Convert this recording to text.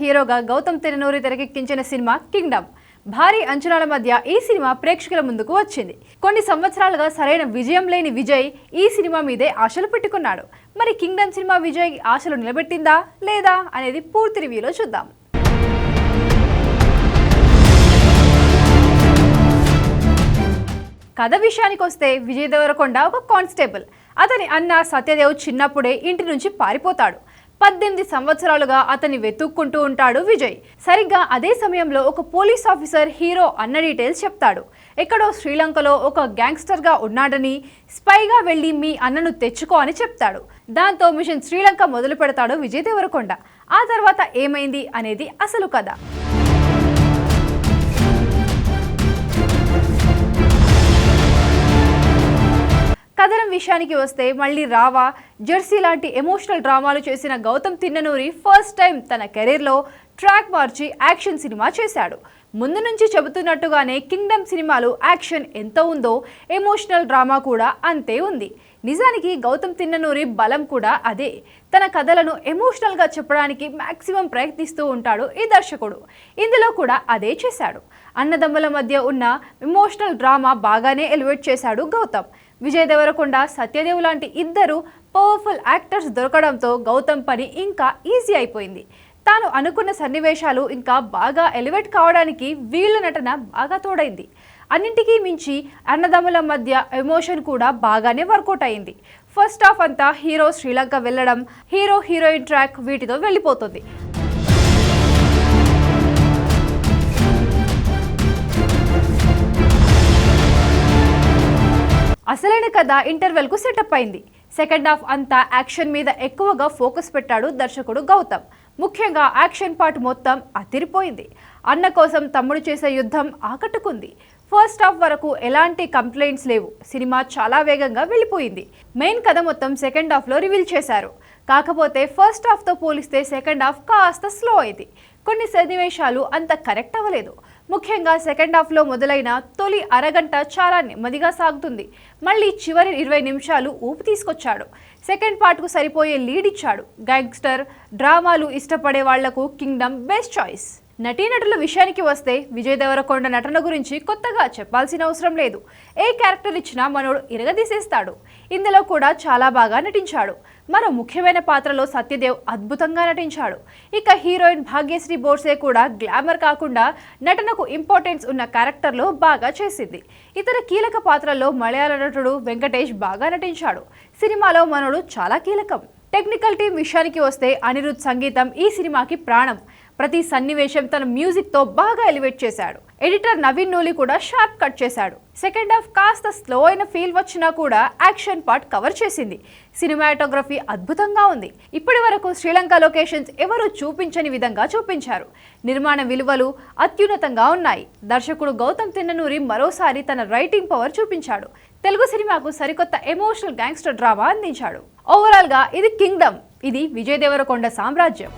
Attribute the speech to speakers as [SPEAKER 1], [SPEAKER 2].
[SPEAKER 1] హీరోగా గౌతమ్ తిన్ననూరి తెరకెక్కించిన cinema Kingdom. భారీ అంచనాల మధ్య ఈ సినిమా ప్రేక్షకుల ముందుకు వచ్చింది. కొన్ని సంవత్సరాలుగా సరైన విజయం లేని విజయ్ ఈ సినిమా మీదే ఆశలు పెట్టుకున్నాడు. మరి కింగ్డమ్ సినిమా విజయ్ ఆశలు నిలబెట్టిందా లేదా అనేది పూర్తి రివ్యూలో చూద్దాం. కథ విషయానికి వస్తే విజయ్ దేవరకొండ ఒక కానిస్టేబుల్. అతని అన్న సత్యదేవ్ చిన్నప్పుడే ఇంటి నుంచి పారిపోతాడు. 18 సంవత్సరాలుగా అతన్ని వెతుక్కుంటూ ఉంటాడు విజయ్. సరిగ్గా అదే సమయంలో ఒక పోలీస్ ఆఫీసర్ హీరో అన్న డీటెయిల్స్ చెప్తాడు. ఎక్కడో శ్రీలంకలో ఒక గ్యాంగ్స్టర్గా ఉన్నాడని, స్పైగా వెళ్ళి మీ అన్నను తెచ్చుకో అని చెప్తాడు. దాంతో మిషన్ శ్రీలంక మొదలు పెడతాడు విజయ్ దేవరకొండ. ఆ తర్వాత ఏమైంది అనేది అసలు కథ. కథనం విషయానికి వస్తే మళ్ళీ రావా, జెర్సీ లాంటి ఎమోషనల్ డ్రామాలు చేసిన గౌతమ్ తిన్ననూరి ఫస్ట్ టైం తన కెరీర్లో ట్రాక్ మార్చి యాక్షన్ సినిమా చేశాడు. ముందు నుంచి చెబుతున్నట్టుగానే కింగ్డమ్ సినిమాలో యాక్షన్ ఎంత ఉందో ఎమోషనల్ డ్రామా కూడా అంతే ఉంది. నిజానికి గౌతమ్ తిన్ననూరి బలం కూడా అదే. తన కథలను ఎమోషనల్గా చెప్పడానికి మ్యాక్సిమం ప్రయత్నిస్తూ ఉంటాడు ఈ దర్శకుడు. ఇందులో కూడా అదే చేశాడు. అన్నదమ్ముల మధ్య ఉన్న ఎమోషనల్ డ్రామా బాగానే ఎలివేట్ చేశాడు గౌతమ్. విజయ్ దేవరకొండ, సత్యదేవ్ లాంటి ఇద్దరు పవర్ఫుల్ యాక్టర్స్ దొరకడంతో గౌతమ్ పని ఇంకా ఈజీ అయిపోయింది. తాను అనుకున్న సన్నివేశాలు ఇంకా బాగా ఎలివేట్ కావడానికి వీళ్ళ నటన బాగా తోడైంది. అన్నింటికీ మించి అన్నదమ్ముల మధ్య ఎమోషన్ కూడా బాగానే వర్కౌట్ అయింది. ఫస్ట్ హాఫ్ అంతా హీరో శ్రీలంక వెళ్ళడం, హీరో హీరోయిన్ ట్రాక్ వీటితో వెళ్ళిపోతుంది. అసలైన కథ ఇంటర్వెల్ కు సెటప్ అయింది. సెకండ్ హాఫ్ అంతా యాక్షన్ మీద ఎక్కువగా ఫోకస్ పెట్టాడు దర్శకుడు గౌతమ్. ముఖ్యంగా యాక్షన్ పార్ట్ మొత్తం అదిరిపోయింది. అన్న కోసం తమ్ముడు చేసే యుద్ధం ఆకట్టుకుంది. ఫస్ట్ హాఫ్ వరకు ఎలాంటి కంప్లైంట్స్ లేవు. సినిమా చాలా వేగంగా వెళ్ళిపోయింది. మెయిన్ కథ మొత్తం సెకండ్ హాఫ్లో రివీల్ చేశారు. కాకపోతే ఫస్ట్ హాఫ్తో పోలిస్తే సెకండ్ హాఫ్ కాస్త స్లో అయింది. కొన్ని సన్నివేశాలు అంత కరెక్ట్ అవ్వలేదు. ముఖ్యంగా సెకండ్ హాఫ్లో మొదలైన తొలి అరగంట చాలా నెమ్మదిగా సాగుతుంది. మళ్ళీ చివరి 20 నిమిషాలు ఊపు తీసుకొచ్చాడు. సెకండ్ పార్ట్కు సరిపోయే లీడ్ ఇచ్చాడు. గ్యాంగ్స్టర్ డ్రామాలు ఇష్టపడే వాళ్లకు కింగ్డమ్ బెస్ట్ చాయిస్. నటీనటుల విషయానికి వస్తే విజయ్ దేవరకొండ నటన గురించి కొత్తగా చెప్పాల్సిన అవసరం లేదు. ఏ క్యారెక్టర్ ఇచ్చినా మనోడు ఇరగదీసేస్తాడు. ఇందులో కూడా చాలా బాగా నటించాడు. మరో ముఖ్యమైన పాత్రలో సత్యదేవ్ అద్భుతంగా నటించాడు. ఇక హీరోయిన్ భాగ్యశ్రీ బోర్సే కూడా గ్లామర్ కాకుండా నటనకు ఇంపార్టెన్స్ ఉన్న క్యారెక్టర్లో బాగా చేసింది. ఇతర కీలక పాత్రల్లో మలయాళ నటుడు వెంకటేష్ బాగా నటించాడు. సినిమాలో మనోడు చాలా కీలకం. టెక్నికల్ టీం విషయానికి వస్తే అనిరుద్ సంగీతం ఈ సినిమాకి ప్రాణం. ప్రతి సన్నివేశం తన మ్యూజిక్తో బాగా ఎలివేట్ చేశాడు. ఎడిటర్ నవీన్ నూలి కూడా షార్ప్ కట్ చేశాడు. సెకండ్ హాఫ్ కాస్త స్లో అయిన ఫీల్ వచ్చినా కూడా యాక్షన్ పార్ట్ కవర్ చేసింది. సినిమాటోగ్రఫీ అద్భుతంగా ఉంది. ఇప్పటి వరకు శ్రీలంక లొకేషన్స్ ఎవరూ చూపించని విధంగా చూపించారు. నిర్మాణ విలువలు అత్యున్నతంగా ఉన్నాయి. దర్శకుడు గౌతమ్ తిన్ననూరి మరోసారి తన రైటింగ్ పవర్ చూపించాడు. తెలుగు సినిమాకు సరికొత్త ఎమోషనల్ గ్యాంగ్స్టర్ డ్రామా అందించాడు. ఓవరాల్ గా ఇది కింగ్డమ్. ఇది విజయ్ దేవరకొండ సామ్రాజ్యం.